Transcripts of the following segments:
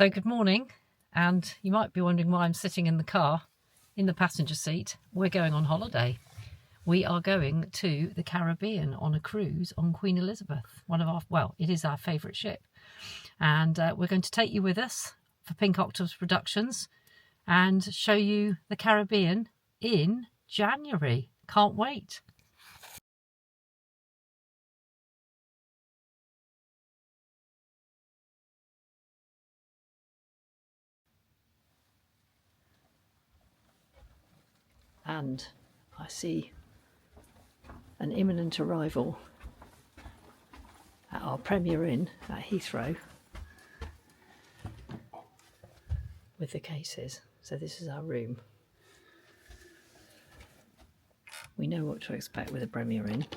So good morning, and you might be wondering why I'm sitting in the car in the passenger seat. We're going on holiday. We are going to the Caribbean on a cruise on Queen Elizabeth, it is our favourite ship. And we're going to take you with us for Pink Octopus Productions and show you the Caribbean in January. Can't wait. And I see an imminent arrival at our Premier Inn at Heathrow with the cases. So this is our room. We know what to expect with a Premier Inn.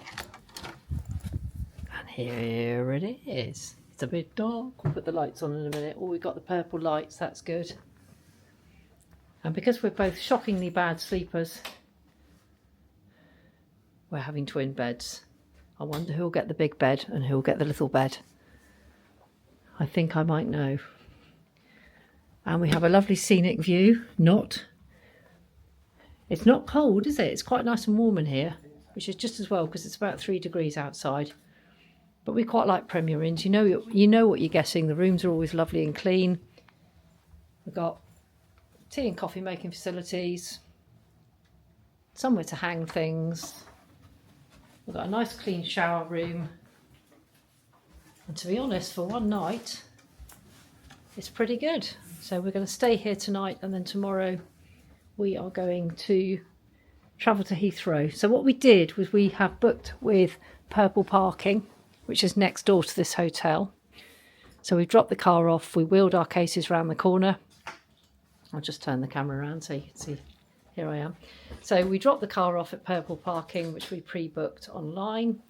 And here it is. It's a bit dark. We'll put the lights on in a minute. Oh, we've got the purple lights, that's good. And because we're both shockingly bad sleepers, we're having twin beds. I wonder who'll get the big bed and who'll get the little bed. I think I might know. And we have a lovely scenic view. It's not cold, is it? It's quite nice and warm in here, which is just as well because it's about 3 degrees outside. But we quite like Premier Inns. You know what you're getting. The rooms are always lovely and clean. We've got tea and coffee making facilities, somewhere to hang things. We've got a nice clean shower room. And to be honest, for one night, it's pretty good. So we're going to stay here tonight, and then tomorrow we are going to travel to Heathrow. So what we did was we have booked with Purple Parking, which is next door to this hotel. So we dropped the car off, we wheeled our cases around the corner. I'll just turn the camera around so you can see. Here I am. So we dropped the car off at Purple Parking, which we pre-booked online,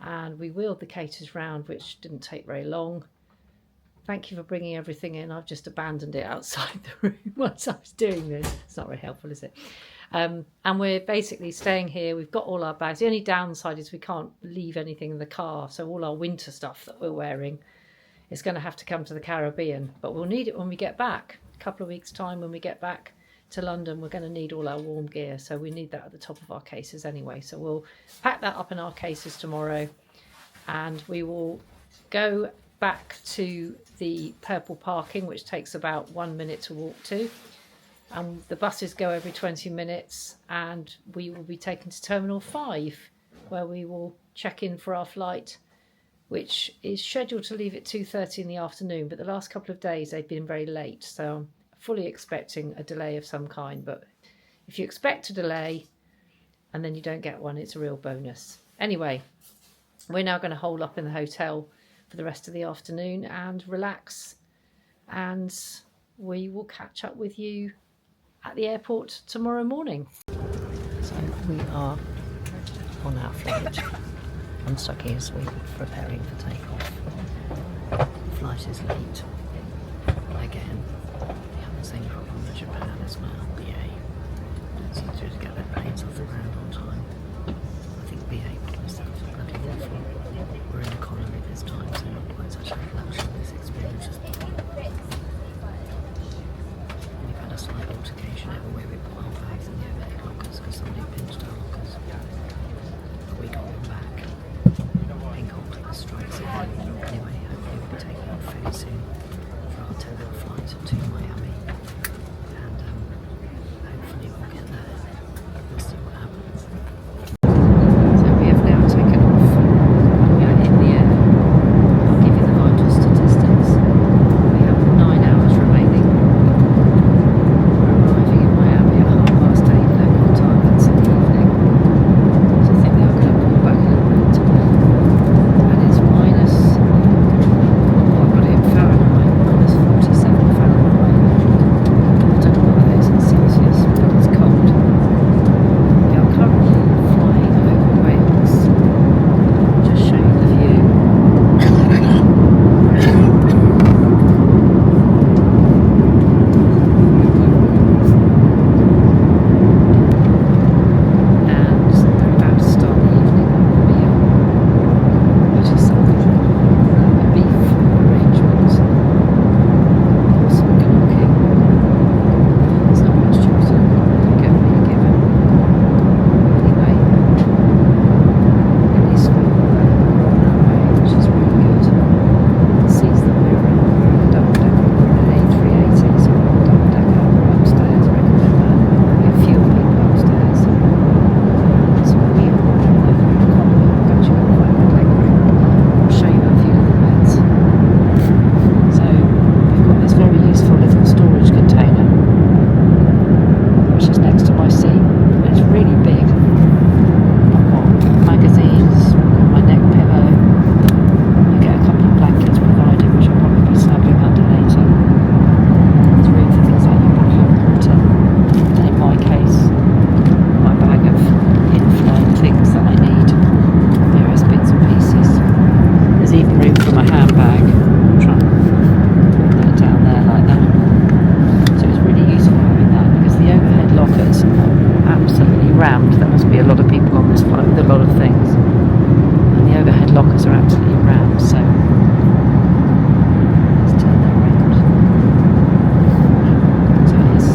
and we wheeled the cases round, which didn't take very long. Thank you for bringing everything in. I've just abandoned it outside the room once I was doing this. It's not very helpful, is it? And we're basically staying here. We've got all our bags. The only downside is we can't leave anything in the car, so all our winter stuff that we're wearing is going to have to come to the Caribbean, but we'll need it when we get back. A couple of weeks' time when we get back to London, we're going to need all our warm gear, so we need that at the top of our cases anyway. So we'll pack that up in our cases tomorrow, and we will go back to the Purple Parking, which takes about 1 minute to walk to. And the buses go every 20 minutes, and we will be taken to Terminal 5, where we will check in for our flight, which is scheduled to leave at 2:30 in the afternoon, but the last couple of days they've been very late, so I'm fully expecting a delay of some kind. But if you expect a delay and then you don't get one, it's a real bonus. Anyway, we're now going to hole up in the hotel for the rest of the afternoon and relax, and we will catch up with you at the airport tomorrow morning. So we are on our flight. I'm stuck here, so we're preparing for takeoff. Flight is late again. We have the same problem with Japan as well. BA don't seem to get their planes off the ground on time. I think BA promised that was bloody awful. We're in economy this time, so not quite such a luxurious experience as before. We've had a slight altercation over where we put our bags in the overhead lockers because somebody pinched our lockers. But we got them back. Pink Octopus strikes again. Anyway, hopefully we'll be taking off fairly soon. there must be a lot of people on this flight with a lot of things. And the overhead lockers are absolutely rammed, so let's turn that around. So it's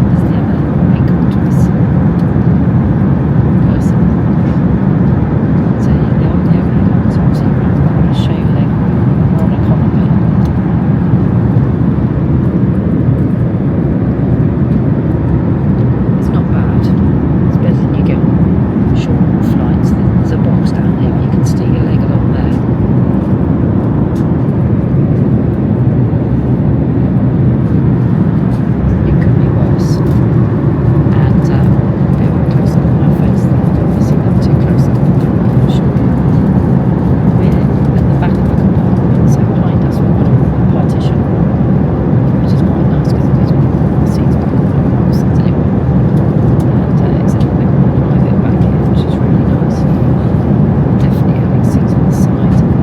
there's the other big contours person. So the overhead lockers are absolutely rammed. I'm going to show you later on economy. It's not bad. It's better than you get on short flights. There's a box down here where you can steer your leg along there. It could be worse. And a bit of a close up on my face. I don't want to see that too close up. I'm sure. We're at the back of the compartment, so behind us we've got a partition, which is quite nice because it is one of the seats back on my right side anyway. And it's a little bit more private back here, which is really nice. Definitely having seats on the side and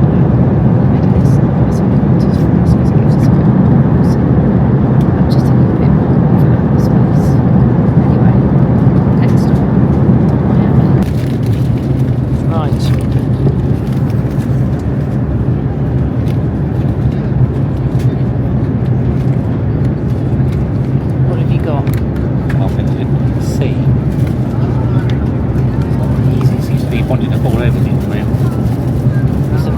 the middle is nice and quarters for us because it gives us a bit more privacy and just a little bit more family space. Anyway, next stop, Miami. Right. What have you got? Well, it's sea. Easy seems to be wanting to fall over things now. It's a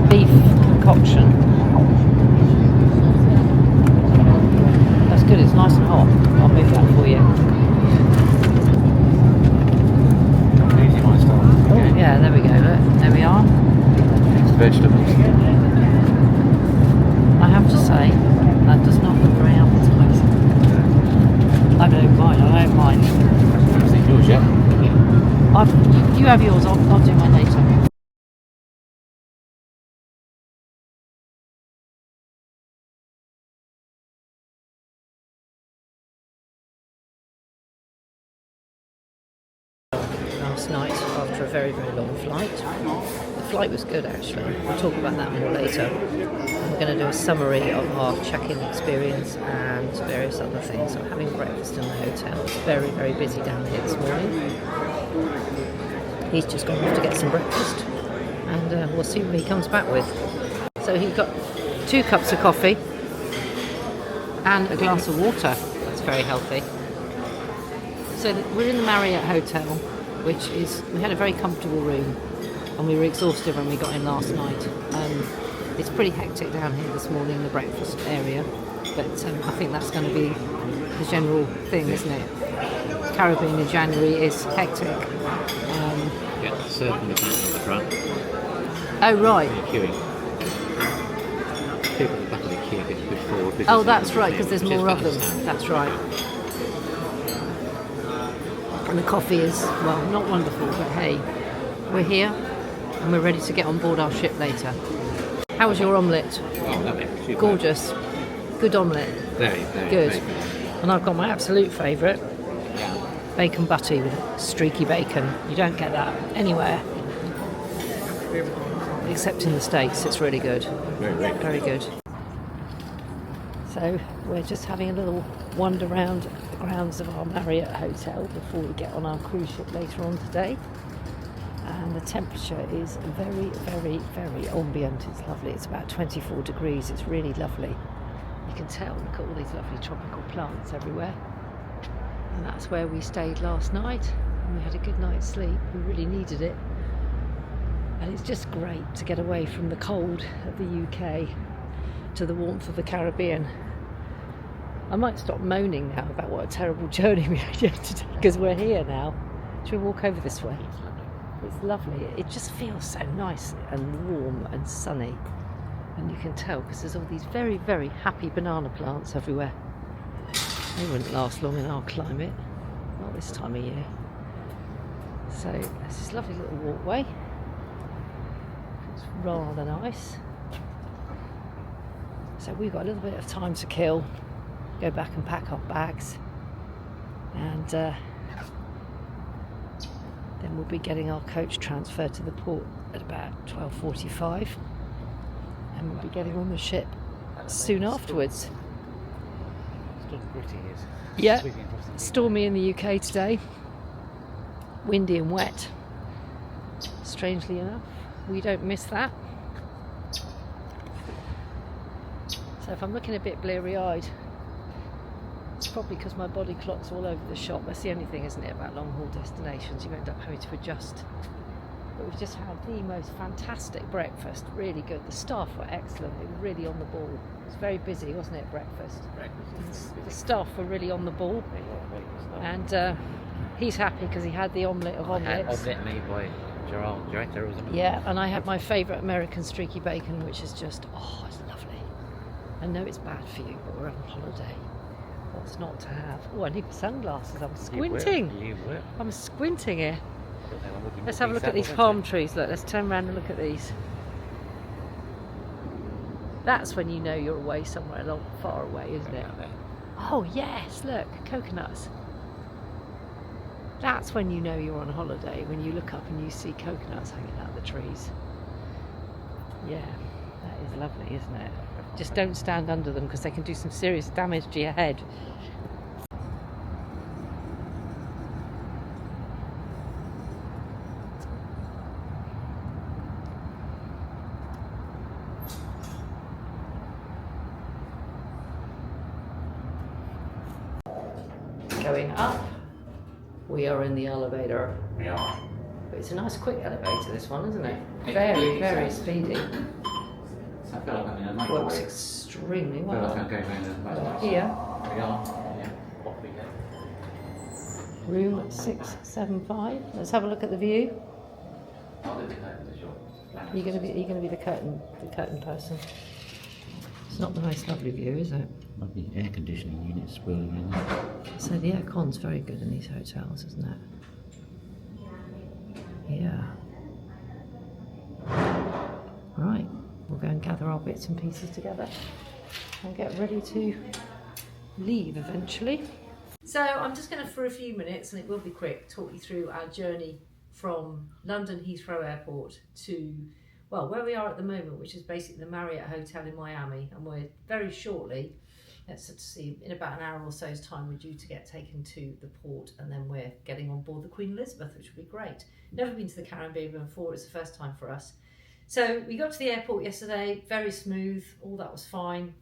beef concoction. That's good, it's nice and hot. I'll move that for you. Easy, my style. Oh, yeah, there we go, look. There we are. It's vegetables. I have to say, that does not look very appetising. I don't mind, Is it yours yet? You have yours, I'll do mine later. Last night after a very, very long flight. The flight was good actually. We'll talk about that more later. We're going to do a summary of our check-in experience and various other things. So having breakfast in the hotel. It's very, very busy down here this morning. He's just gone off to get some breakfast and we'll see what he comes back with. So he got 2 cups of coffee and a glass of water. That's very healthy. So we're in the Marriott hotel, which is, we had a very comfortable room and we were exhausted when we got in last night. It's pretty hectic down here this morning in the breakfast area, but I think that's going to be the general thing, isn't it? Caribbean in January is hectic. Yeah, certainly back on the front. Oh right. Queuing. People at the back of the queue get pushed forward. Oh, that's right, because there's more of them. That's right. And the coffee is, well, not wonderful, but hey, we're here and we're ready to get on board our ship later. How was your omelette? Oh, lovely. Super. Gorgeous. Good omelette. Very, very Good. Very good. And I've got my absolute favourite, Yeah. bacon butty with streaky bacon. You don't get that anywhere except in the States. It's really good. Very, very good. Very good. So we're just having a little wander around the grounds of our Marriott hotel before we get on our cruise ship later on today. And the temperature is very, very, very ambient. It's lovely. It's about 24 degrees. It's really lovely. You can tell, look at all these lovely tropical plants everywhere. And that's where we stayed last night. And we had a good night's sleep. We really needed it. And it's just great to get away from the cold of the UK to the warmth of the Caribbean. I might stop moaning now about what a terrible journey we had yesterday because we're here now. Should we walk over this way? It's lovely. It just feels so nice and warm and sunny. And you can tell because there's all these very, very happy banana plants everywhere. They wouldn't last long in our climate, not this time of year. So there's this lovely little walkway. It's rather nice. So we've got a little bit of time to kill. Go back and pack our bags. And then we'll be getting our coach transferred to the port at about 12:45. And we'll be getting on the ship soon afterwards. cold and gritty is. Yeah, Sweeping across the stormy in the UK today. Windy and wet. Strangely enough, we don't miss that. So if I'm looking a bit bleary-eyed, it's probably because my body clock's all over the shop. That's the only thing, isn't it, about long-haul destinations? You end up having to adjust. But we've just had the most fantastic breakfast, really good. The staff were excellent, they were really on the ball. It was very busy, wasn't it, breakfast? The staff were really on the ball. And he's happy because he had the omelette of omelettes. Omelette made by Gerald Director, wasn't it? Yeah, and I had my favourite American streaky bacon, which is just, it's lovely. I know it's bad for you, but we're on holiday. What's not to have? Oh, I need my sunglasses. I'm squinting. You will. I'm squinting here. Let's have a look at these palm trees. Look, let's turn around and look at these. That's when you know you're away somewhere far away, isn't it? Oh yes, look, coconuts. That's when you know you're on holiday, when you look up and you see coconuts hanging out of the trees. Yeah, that is lovely, isn't it? Just don't stand under them because they can do some serious damage to your head. Going up, we are in the elevator. We are. But it's a nice quick elevator, this one, isn't it? Very, very speedy. I feel like I'm in a Works extremely I feel like well. I'm going around the motorbike. Here, We are. Yeah. What we get. room 675. Let's have a look at the view. I'll do the curtain for sure. You're gonna be the curtain person. It's not the most lovely view, is it? Lovely air conditioning units swirling in there. So the aircon's very good in these hotels, isn't it? Yeah. Right, we'll go and gather our bits and pieces together and get ready to leave eventually. So I'm just going to, for a few minutes, and it will be quick, talk you through our journey from London Heathrow Airport to, well, where we are at the moment, which is basically the Marriott Hotel in Miami, and we're very shortly, let's see, in about an hour or so's time, we're due to get taken to the port, and then we're getting on board the Queen Elizabeth, which will be great. Never been to the Caribbean before, it's the first time for us. So we got to the airport yesterday, very smooth, all that was fine.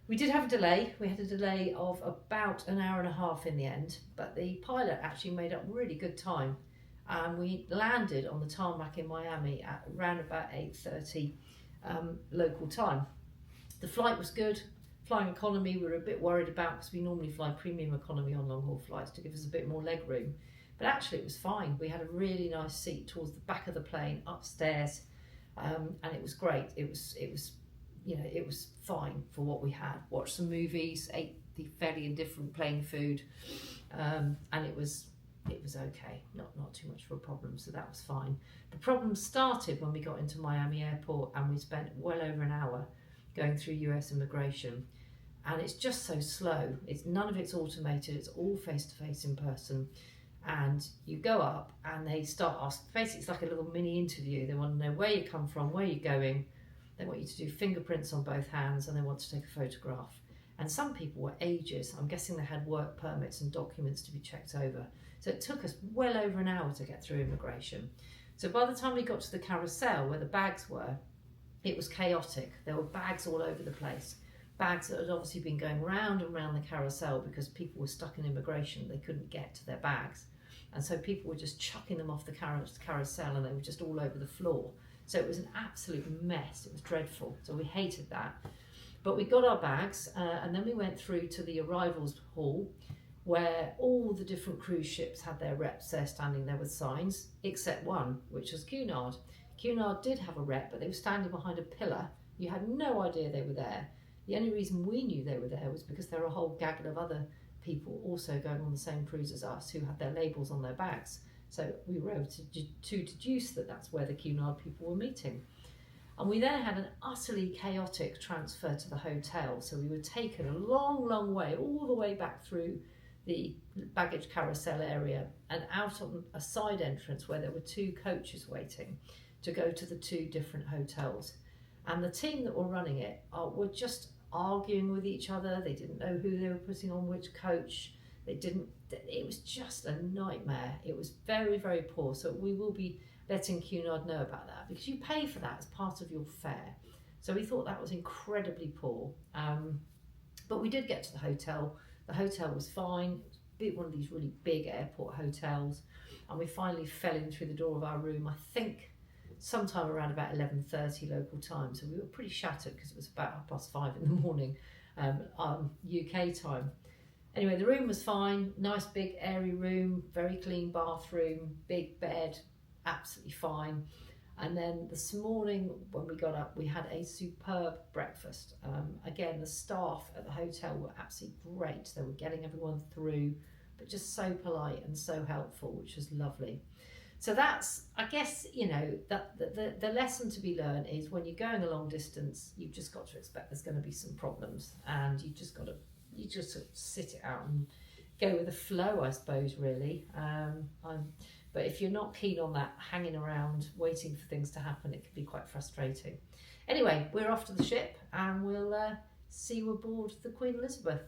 We did have a delay. We had a delay of about an hour and a half in the end, but the pilot actually made up really good time. We landed on the tarmac in Miami at around about 8:30 local time. The flight was good. Flying economy we were a bit worried about because we normally fly premium economy on long haul flights to give us a bit more leg room. But actually it was fine. We had a really nice seat towards the back of the plane upstairs, and it was great. It was fine for what we had. Watched some movies, ate the fairly indifferent plain food, and it was okay. Not too much of a problem, so that was fine. The problem started when we got into Miami Airport and we spent well over an hour going through US immigration, and it's just so slow. None of it's automated. It's all face to face in person. And you go up and they start asking, basically it's like a little mini interview. They want to know where you come from, where you're going. They want you to do fingerprints on both hands and they want to take a photograph. And some people were ages. I'm guessing they had work permits and documents to be checked over. So it took us well over an hour to get through immigration. So by the time we got to the carousel where the bags were, it was chaotic. There were bags all over the place. Bags that had obviously been going round and round the carousel because people were stuck in immigration. They couldn't get to their bags. And so people were just chucking them off the carousel and they were just all over the floor. So it was an absolute mess. It was dreadful. So we hated that. But we got our bags and then we went through to the arrivals hall where all the different cruise ships had their reps there standing there with signs, except one, which was Cunard. Cunard did have a rep, but they were standing behind a pillar. You had no idea they were there. The only reason we knew they were there was because there were a whole gaggle of other people also going on the same cruise as us who had their labels on their bags. So we were able to deduce that that's where the Cunard people were meeting. And we then had an utterly chaotic transfer to the hotel. So we were taken a long, long way, all the way back through the baggage carousel area and out on a side entrance where there were two coaches waiting to go to the two different hotels. And the team that were running it were just arguing with each other. They didn't know who they were putting on which coach. It was just a nightmare. It was very, very poor. So we will be letting Cunard know about that, because you pay for that as part of your fare. So we thought that was incredibly poor. But we did get to the hotel. The hotel was fine. It was one of these really big airport hotels. And we finally fell in through the door of our room, I think sometime around about 11:30 local time. So we were pretty shattered because it was about 5:30 in the morning, UK time. Anyway, the room was fine. Nice big airy room, very clean bathroom, big bed, absolutely fine. And then this morning when we got up, we had a superb breakfast. Again, the staff at the hotel were absolutely great. They were getting everyone through, but just so polite and so helpful, which was lovely. So that's, I guess, that the lesson to be learned is when you're going a long distance, you've just got to expect there's going to be some problems, and you just sort of sit it out and go with the flow, I suppose, really. But if you're not keen on that, hanging around, waiting for things to happen, it can be quite frustrating. Anyway, we're off to the ship, and we'll see you aboard the Queen Elizabeth.